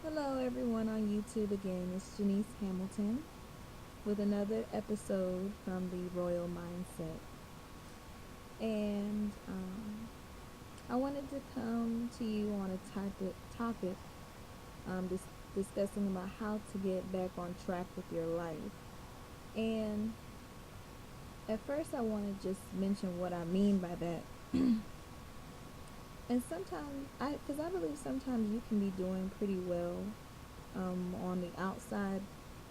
Hello, everyone on YouTube again. It's Janice Hamilton with another episode from the Royal Mindset. And I wanted to come to you on a topic discussing about how to get back on track with your life. And at first, I want to just mention what I mean by that. And sometimes, because I believe sometimes you can be doing pretty well on the outside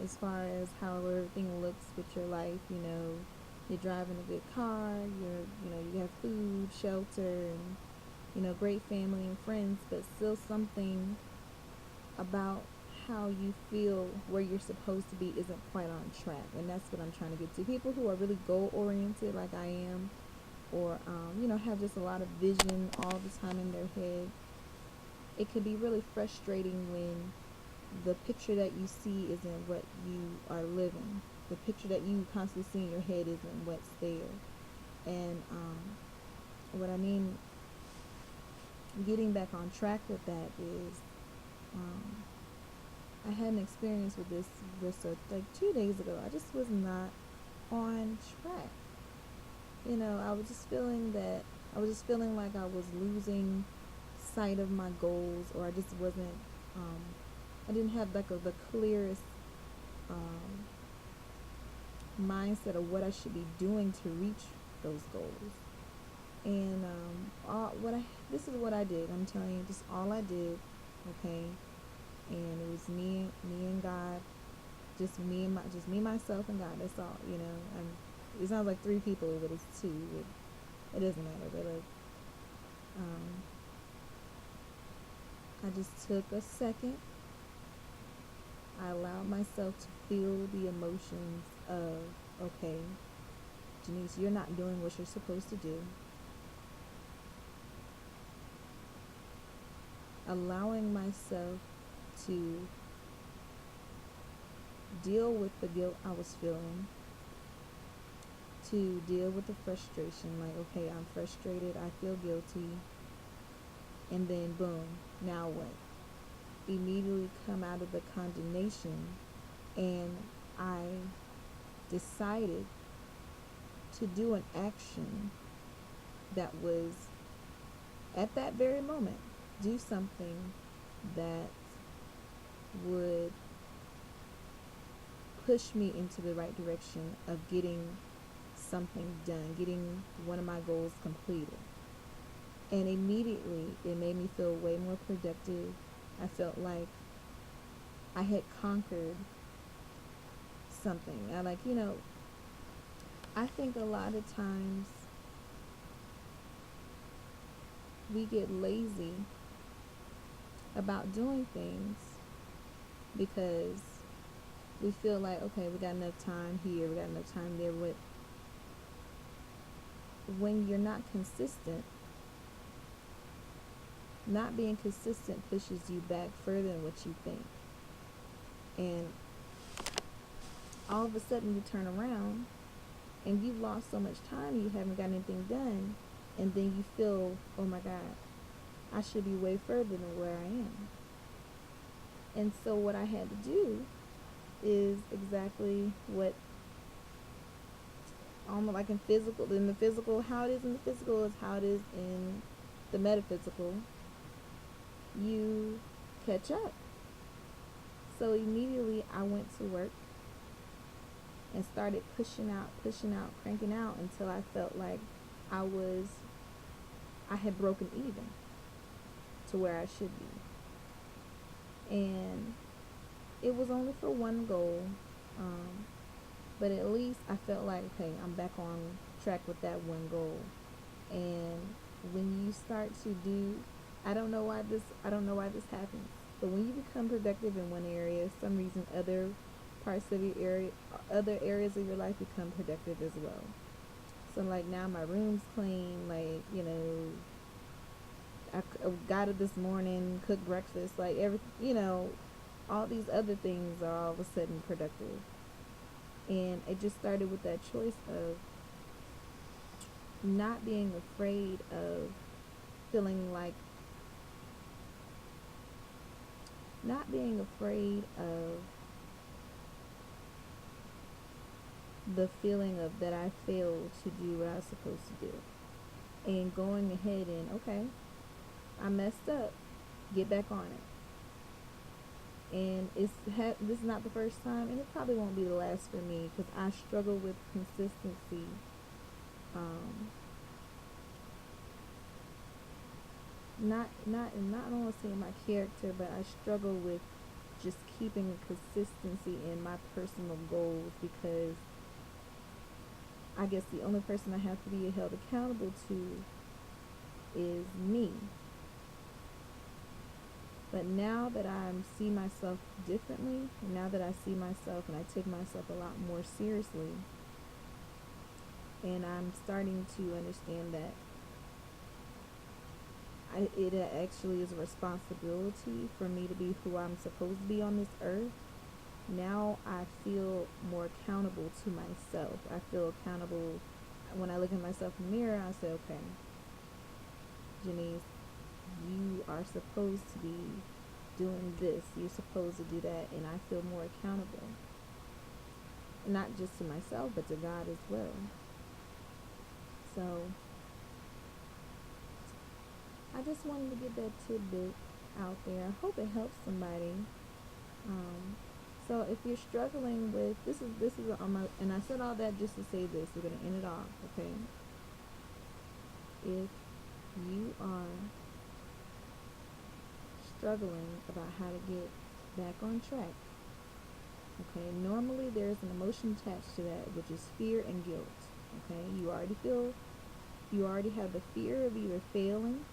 as far as how everything looks with your life. You're driving a good car, you have food, shelter, and great family and friends, but still something about how you feel where you're supposed to be isn't quite on track. And that's what I'm trying to get to. People who are really goal oriented like I am, or have just a lot of vision all the time in their head, it can be really frustrating when the picture that you see isn't what you are living. The picture that you constantly see in your head isn't what's there. And what I mean, getting back on track with that is, um, I had an experience with this like 2 days ago. I just was not on track. I was just feeling like I was losing sight of my goals, or I just wasn't. I didn't have like the clearest um, mindset of what I should be doing to reach those goals. And this is what I did. I'm telling you, just all I did, okay. And it was me and God, just me, myself, and God. That's all, And it sounds like three people, but it's two. It doesn't matter. But um, I just took a second. I allowed myself to feel the emotions of, okay, Janice, you're not doing what you're supposed to do. Allowing myself to deal with the guilt I was feeling, to deal with the frustration, like, okay, I'm frustrated, I feel guilty, and then boom, now what? Immediately come out of the condemnation, and I decided to do an action that was, at that very moment, do something that would push me into the right direction of getting something done, getting one of my goals completed. And immediately it made me feel way more productive. I felt like I had conquered something. I think a lot of times we get lazy about doing things because we feel like, okay, we got enough time here, we got enough time there. But when you're not consistent, not being consistent pushes you back further than what you think. And all of a sudden you turn around and you've lost so much time, you haven't got anything done, and then you feel, oh my God, I should be way further than where I am. And so what I had to do is exactly what, almost like in the physical, how it is in the physical is how it is in the metaphysical. You catch up. So immediately I went to work and started pushing out, cranking out until I felt like I was, I had broken even to where I should be. And it was only for one goal, um, but at least I felt like, okay, I'm back on track with that one goal. And when you start to do, I don't know why this happens, but when you become productive in one area, some reason parts of your area, other areas of your life become productive as well. So like now my room's clean, like, I got up this morning, cooked breakfast, like all these other things are all of a sudden productive. And it just started with that choice of not being afraid of feeling like not being afraid of the feeling of that I failed to do what I was supposed to do, and going ahead and, okay, I messed up, get back on it. And this is not the first time, and it probably won't be the last for me, because I struggle with consistency. Um, not I don't want to say in my character, but I struggle with just keeping consistency in my personal goals, because I guess the only person I have to be held accountable to is me. But now that I see myself differently, now that I see myself and I take myself a lot more seriously, and I'm starting to understand that it actually is a responsibility for me to be who I'm supposed to be on this earth. Now I feel more accountable to myself. I feel accountable when I look at myself in the mirror. I say, okay, Janice, you are supposed to be doing this. You're supposed to do that. And I feel more accountable. Not just to myself, but to God as well. So I just wanted to get that tidbit out there. I hope it helps somebody. So if you're struggling with this is on my, and I said all that just to say this. We're gonna end it off, okay? If you are struggling about how to get back on track, okay, normally there's an emotion attached to that, which is fear and guilt. Okay, you already have the fear of either failing,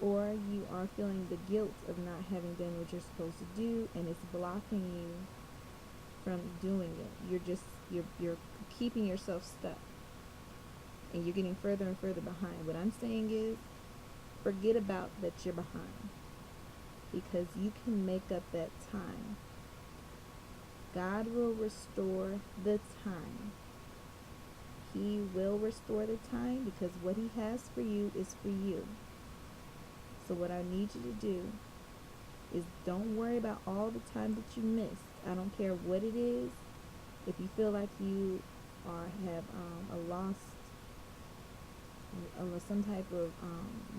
or you are feeling the guilt of not having done what you're supposed to do, and it's blocking you from doing it. You're keeping yourself stuck, and you're getting further and further behind. What I'm saying is, forget about that you're behind, because you can make up that time. God will restore the time. He will restore the time, because what he has for you is for you. So what I need you to do is, don't worry about all the time that you missed. I don't care what it is. If you feel like you have some type of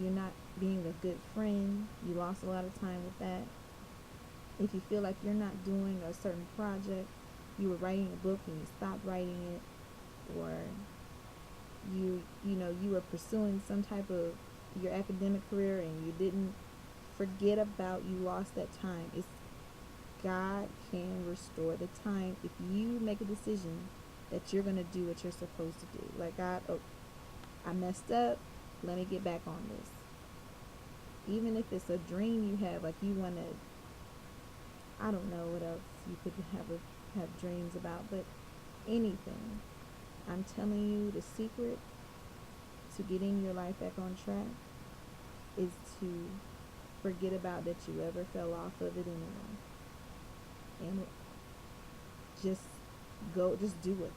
you're not being a good friend, you lost a lot of time with that. If you feel like you're not doing a certain project, you were writing a book and you stopped writing it, or you were pursuing some type of your academic career and you didn't, forget about, you lost that time. It's God can restore the time if you make a decision that you're going to do what you're supposed to do. Like, God, oh, I messed up, let me get back on this. Even if it's a dream you have, like you want to, I don't know what else you could have dreams about, but anything. I'm telling you, the secret to getting your life back on track is to forget about that you ever fell off of it anyway. And just do it.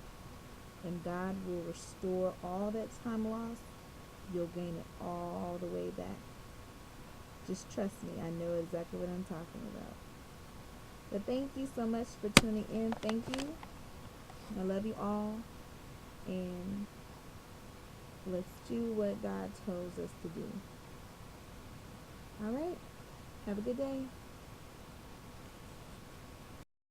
And God will restore all that time lost. You'll gain it all the way back. Just trust me, I know exactly what I'm talking about. But thank you so much for tuning in. Thank you. I love you all. And let's do what God tells us to do. All right. Have a good day.